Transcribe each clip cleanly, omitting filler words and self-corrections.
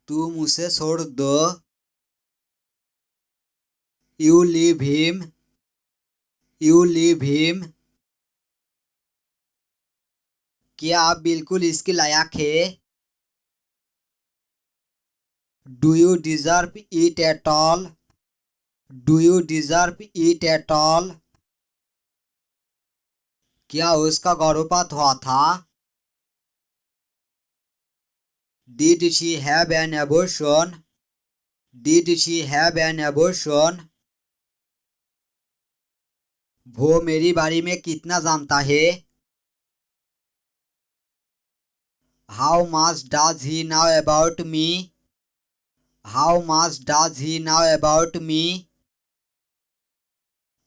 तुम उसे छोड़ दो। You leave him. You leave him. क्या आप बिल्कुल इसके लायक है? Do you deserve it at all? Do you deserve it at all? क्या उसका गर्भपात हुआ था? Did she have an abortion? Did she have an abortion? वो मेरी बारे में कितना जानता है? How much does he now about me? How much does he now about me?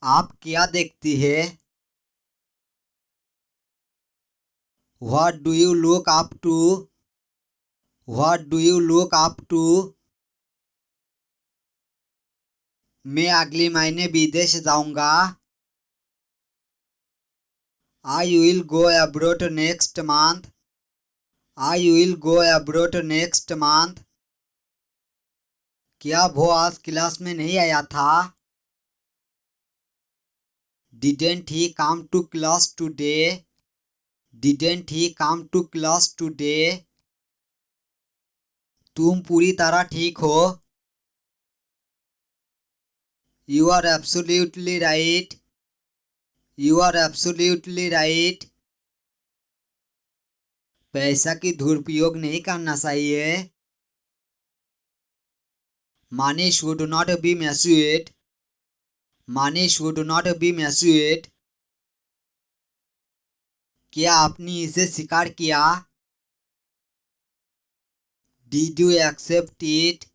आप क्या देखती है? What do you look up to? What do you look up to? मैं अगले महीने विदेश जाऊंगा। I will go abroad next month. I will go abroad next month. क्या वो आज क्लास में नहीं आया था? Didn't he come to class today? Didn't he come to class today? तुम पूरी तरह ठीक हो। You are absolutely right. You are absolutely right. पैसा की दुरुपयोग नहीं करना चाहिए। Money should not be misused. Money should not be misused. क्या आपने इसे स्वीकार किया? Did you accept it?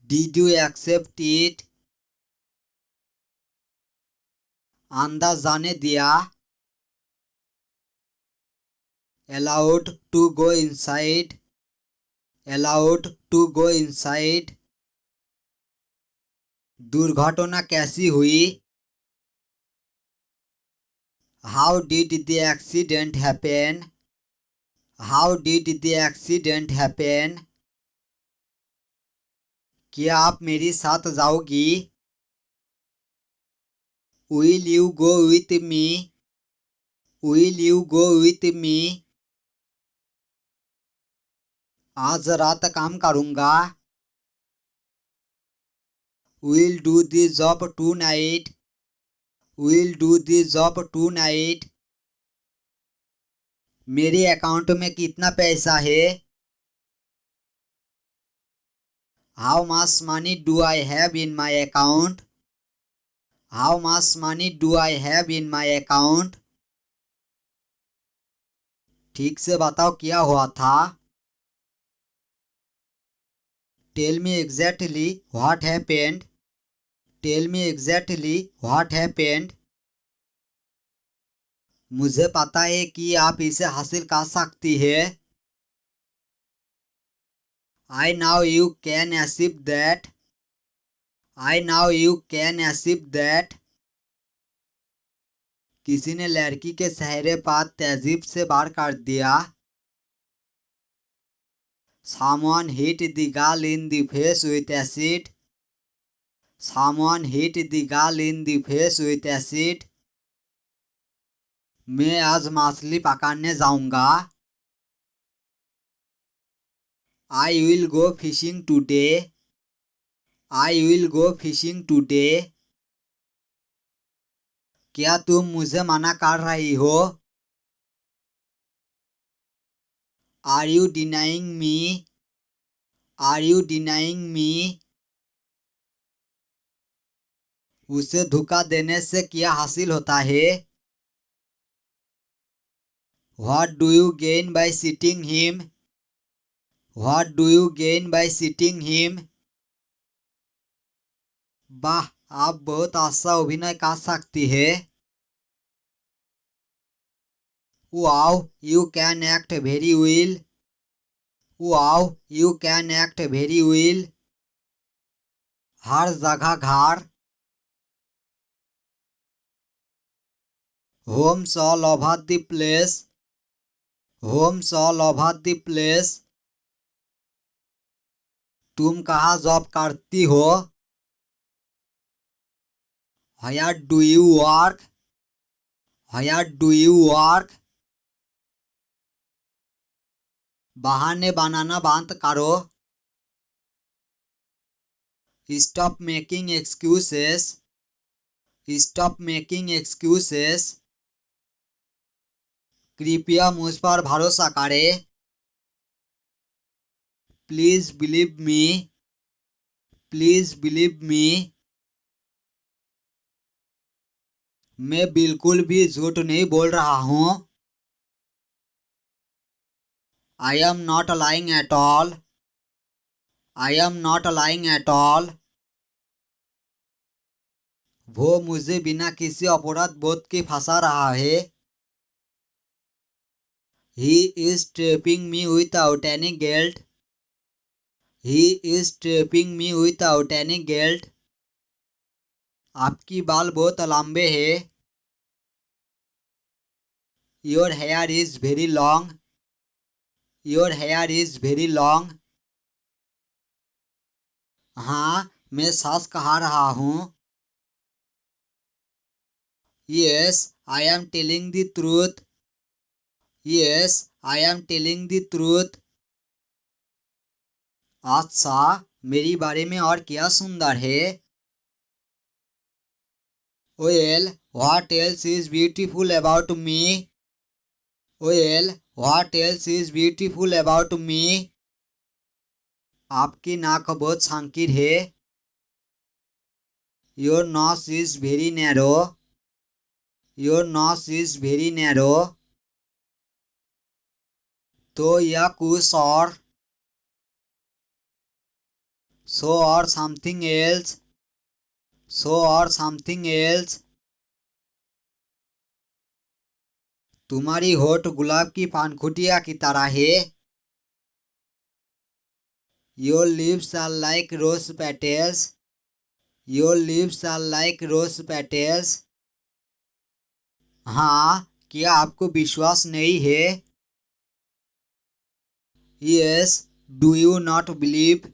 Did you accept it? अंदर जाने दिया। Allowed to go inside. Allowed to go inside. दुर्घटना कैसी हुई? How did the accident happen? How did the accident happen? क्या आप मेरे साथ जाओगी? Will you go with me? Will you go with me? आज रात काम करूंगा। Will do the job tonight. Will do the job tonight. मेरे अकाउंट में कितना पैसा है? How much money do I have in my account? How much money do I have in my account? ठीक से बताओ क्या हुआ था? Tell me exactly what happened. Tell me exactly what happened. मुझे पता है कि आप इसे हासिल कर सकती है। I now you can achieve that. I now you can achieve that. किसी ने लड़की के चेहरे पर तेजीब से वार कर दिया। Someone hit the girl in the face with acid. Someone hit the girl in the face with acid. मैं आज मछली पकड़ने जाऊंगा। I will go fishing today. I will go fishing today. क्या तुम मुझे मना कर रही हो? Are you denying me? Are you denying me? उसे धोखा देने से क्या हासिल होता है? What do you gain by cheating him? What do you gain by cheating him? वाह, आप बहुत अच्छा अभिनय कर सकती है। Wow, you can act very well. Wow, you can act very well. हर जगह घर। Homes all over the place. Homes all over the place. तुम कहाँ जॉब करती हो? Where do you work? Where do you work? बहाने बनाना बंद करो। Stop making excuses. Stop making excuses. कृपया मुझ पर भरोसा करें। Please believe me. Please believe me. मैं बिल्कुल भी झूठ नहीं बोल रहा हूँ। I am not lying at all. I am not lying at all. वो मुझे बिना किसी अपराध बोध के फंसा रहा है। He is trapping me without any guilt. He is trapping me without any guilt. आपकी बाल बहुत लंबे हैं। Your hair is very long. Your hair is very long. हाँ, मैं सच कह रहा हूँ। Yes, I am telling the truth. Yes, I am telling the truth. अच्छा, मेरी बारे में और क्या सुंदर है? Well, what else is beautiful about me? Well, what else is beautiful about me? आपकी नाक बहुत संकीर्ण है। Your nose is very narrow. Your nose is very narrow. तो यह कुछ और so or something else. So or something else. तुम्हारी होठ गुलाब की पानखुटिया की तरह है। Your lips are like rose petals. Your lips are like rose petals. हाँ, क्या आपको विश्वास नहीं है? Yes, do you not believe?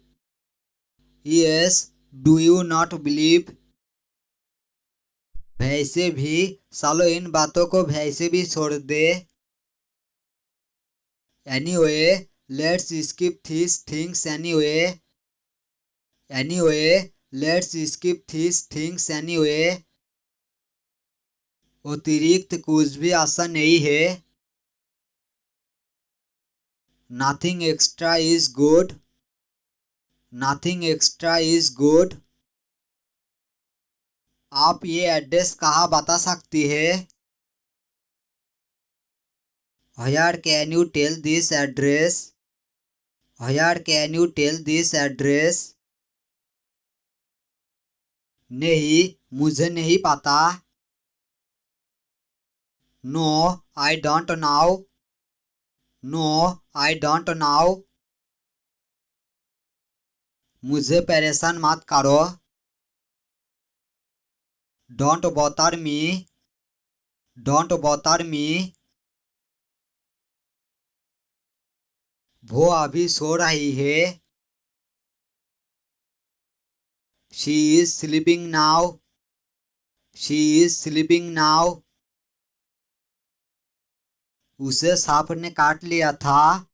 Yes, do you not believe? वैसे भी सालो इन बातों को वैसे भी छोड़ दे। Anyway, let's skip these things anyway. Anyway, let's skip these things anyway. अतिरिक्त कुछ भी आशा नहीं है। Nothing extra is good. Nothing extra is good. आप ये एड्रेस कहाँ बता सकती है? Where can you tell this address? Where can you tell this address? नहीं, मुझे नहीं पता। No, I don't know. No, I don't know. मुझे परेशान मत करो। Don't bother me. Don't bother me. वो अभी सो रही है। She is sleeping now. She is sleeping now. उसे सांप ने काट लिया था।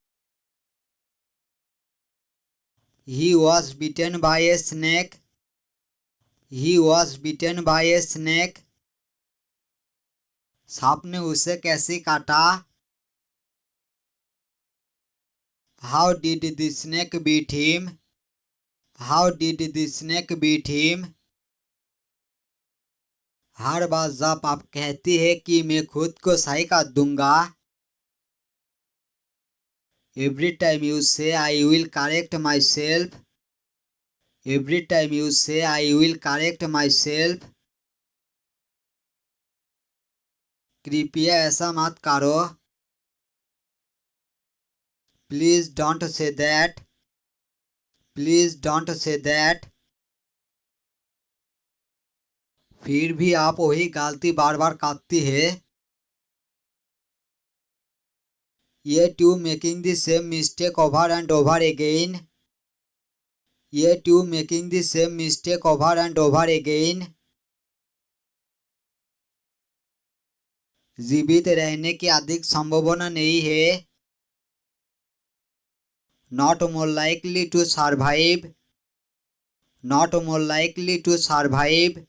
He was bitten by a snake. He was bitten by a snake. सांप ने उसे कैसे काटा? How did the snake beat him? How did the snake beat him? हर बार जब आप कहती है कि मैं खुद को सही कर दूंगा। Every time you say I will correct myself. Every time you say I will correct myself. कृपया ऐसा मत करो। Please don't say that. Please don't say that. फिर भी आप वही गलती बार बार करती है। Yet you making the same mistake over and over again. yet you making the same mistake over and over again. जीवित रहने की अधिक संभावना नहीं है. Not more likely to survive. Not more likely to survive.